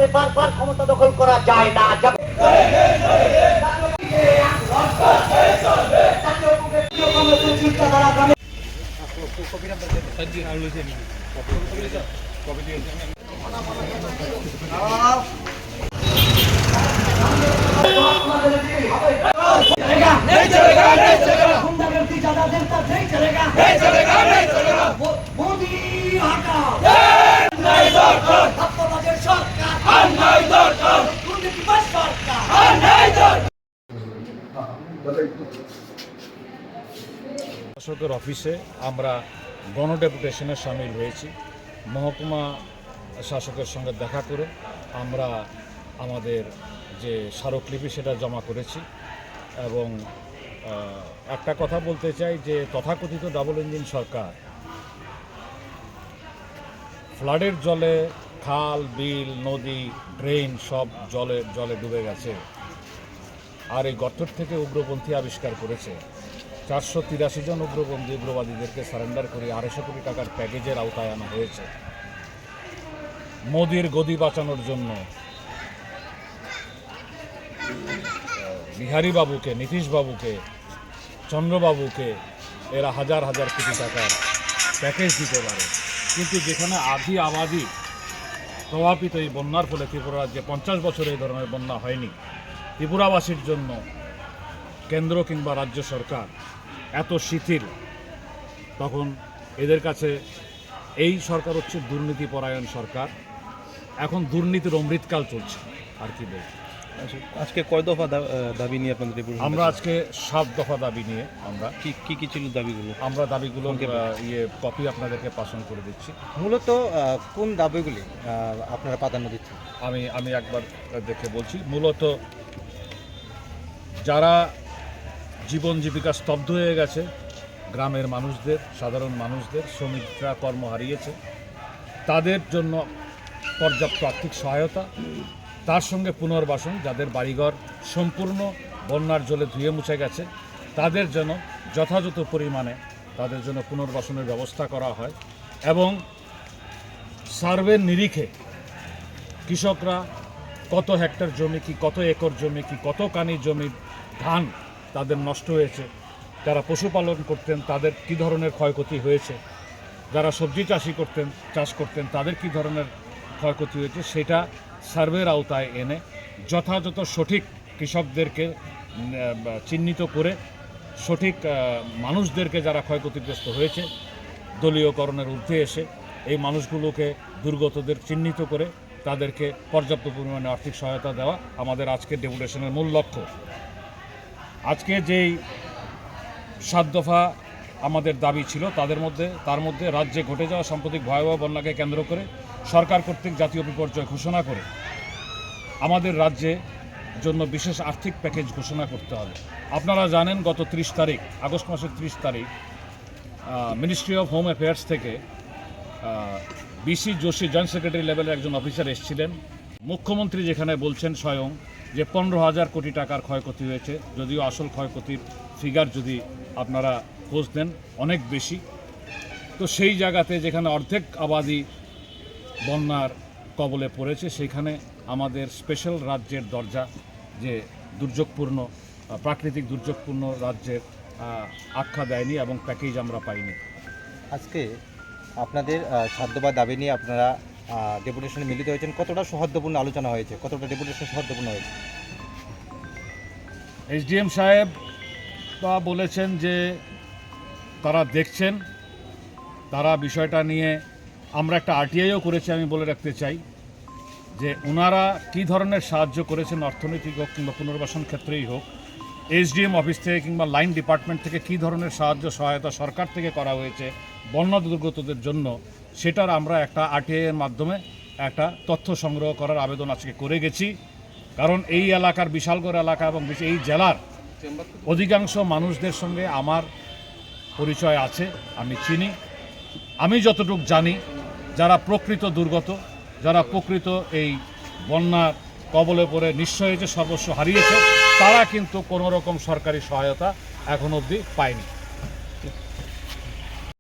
করে বারবার ক্ষমতা দখল করা যায় না। শাসকের অফিসে আমরা গণডেপুটেশনে সামিল হয়েছি। মহকুমা শাসকের সঙ্গে দেখা করে আমরা আমাদের যে স্মারকলিপি সেটা জমা করেছি এবং একটা কথা বলতে চাই যে তথাকথিত ডাবল ইঞ্জিন সরকার ফ্লাডের জলে খাল বিল নদী ড্রেন সব জলে ডুবে গেছে আর এই গর্ত থেকে উগ্রপন্থী আবিষ্কার করেছে। 483 জন উগ্রবাদীদেরকে সারেন্ডার করে 250 কোটি টাকার প্যাকেজের আওতায় আনা হয়েছে। মোদির গদি বাঁচানোর জন্য বিহারী বাবুকে, নীতিশ বাবুকে, চন্দ্রবাবুকে এরা হাজার হাজার কোটি টাকার প্যাকেজ দিতে পারে, কিন্তু যেখানে আধি আবাদি প্রভাবিত এই বন্যার ফলে ত্রিপুরা রাজ্যে 50 বছরে এই ধরনের বন্যা হয়নি, ত্রিপুরাবাসীর জন্য কেন্দ্র কিংবা রাজ্য সরকার এত শিথিল, তখন এদের কাছে এই সরকার হচ্ছে দুর্নীতিপরায়ণ সরকার। এখন দুর্নীতির অমৃতকাল চলছে আর কি বলছি। আজকে কয় দফা দাবি নিয়ে আপনাদের? আমরা আজকে 7 দফা দাবি নিয়ে আমরা কি ছিল দাবিগুলো? আমরা দাবিগুলো কপি আপনাদেরকে পাসন করে দিচ্ছি। মূলত কোন দাবিগুলি আপনারা প্রাধান্য দিচ্ছেন? আমি একবার দেখে বলছি। মূলত যারা জীবন জীবিকা স্তব্ধ হয়ে গেছে, গ্রামের মানুষদের, সাধারণ মানুষদের, শ্রমিকরা কর্ম হারিয়েছে, তাদের জন্য পর্যাপ্ত আর্থিক সহায়তা, তার সঙ্গে পুনর্বাসন, যাদের বাড়িঘর সম্পূর্ণ বন্যার জলে ধুয়ে মুছে গেছে তাদের যেন যথাযথ পরিমাণে তাদের জন্য পুনর্বাসনের ব্যবস্থা করা হয় এবং সার্ভের নিরিখে কৃষকরা কত হেক্টর জমি কি, কত একর জমি কি, কত কানি জমি ধান তাদের নষ্ট হয়েছে, যারা পশুপালন করতেন তাদের কি ধরনের ক্ষয়ক্ষতি হয়েছে, যারা সবজি চাষ করতেন তাদের কি ধরনের ক্ষয়ক্ষতি হয়েছে, সেটা সার্ভের আওতায় এনে যথাযথ সঠিক কৃষকদেরকে চিহ্নিত করে সঠিক মানুষদেরকে যারা ক্ষয়ক্ষতিগ্রস্ত হয়েছে দলীয়করণের ঊর্ধ্বে এসে এই মানুষগুলোকে, দুর্গতদের চিহ্নিত করে তাদেরকে পর্যাপ্ত পরিমাণে আর্থিক সহায়তা দেওয়া আমাদের আজকের ডেপুটেশনের মূল লক্ষ্য। আজকে যেই 7 দফা আমাদের দাবি ছিল তার মধ্যে রাজ্যে ঘটে যাওয়া সাম্প্রতিক ভয়াবহ বন্যাকে কেন্দ্র করে সরকার কর্তৃক জাতীয় বিপর্যয় ঘোষণা করে আমাদের রাজ্যে জন্য বিশেষ আর্থিক প্যাকেজ ঘোষণা করতে হবে। আপনারা জানেন গত 30 তারিখ, আগস্ট মাসের 30 তারিখ মিনিস্ট্রি অফ হোম অ্যাফেয়ার্স থেকে বিসি যোশী জয়েন্ট সেক্রেটারি লেভেলের একজন অফিসার এসেছিলেন। মুখ্যমন্ত্রী যেখানে বলছেন স্বয়ং যে 15,000 কোটি টাকার ক্ষয়ক্ষতি হয়েছে, যদিও আসল ক্ষয়ক্ষতির ফিগার যদি আপনারা খোঁজ দেন অনেক বেশি। তো সেই জায়গাতে যেখানে অর্ধেক আবাদি বন্যার কবলে পড়েছে সেইখানে আমাদের স্পেশাল রাজ্যের দরজা, যে দুর্যোগপূর্ণ প্রাকৃতিক দুর্যোগপূর্ণ রাজ্যের আখ্যা দেয়নি এবং প্যাকেজ আমরা পাইনি। আজকে আপনাদের 7 দফা দাবি নিয়ে আপনারা ডেপুটেশনে মিলিত হয়েছেন, কতটা সৌহার্দ্যপূর্ণ আলোচনা হয়েছে, কতটা ডেপুটেশন সৌহার্দ্যপূর্ণ হয়েছে? এসডিএম সাহেব বলেছেন যে তারা দেখছেন, তারা বিষয়টা নিয়ে, আমরা একটা আরটিআইও করেছি, আমি বলে রাখতে চাই যে ওনারা কী ধরনের সাহায্য করেছেন, অর্থনৈতিক হোক কিংবা পুনর্বাসন ক্ষেত্রেই হোক, এসডিএম অফিস থেকে কিংবা লাইন ডিপার্টমেন্ট থেকে কী ধরনের সাহায্য সহায়তা সরকার থেকে করা হয়েছে বন্যা দুর্গতদের জন্য, সেটার আমরা একটা আরটিআইয়ের মাধ্যমে একটা তথ্য সংগ্রহ করার আবেদন আজকে করে গেছি। কারণ এই এলাকার, বিশালগড় এলাকা এবং এই জেলার অধিকাংশ মানুষদের সঙ্গে আমার পরিচয় আছে, আমি চিনি। আমি যতটুকু জানি, যারা প্রকৃত দুর্গত, যারা প্রকৃত এই বন্যার কবলে পড়ে নিঃস্ব হয়েছে, সর্বস্ব হারিয়েছে, তারা কিন্তু কোনো রকম সরকারি সহায়তা এখন অবধি পায়নি।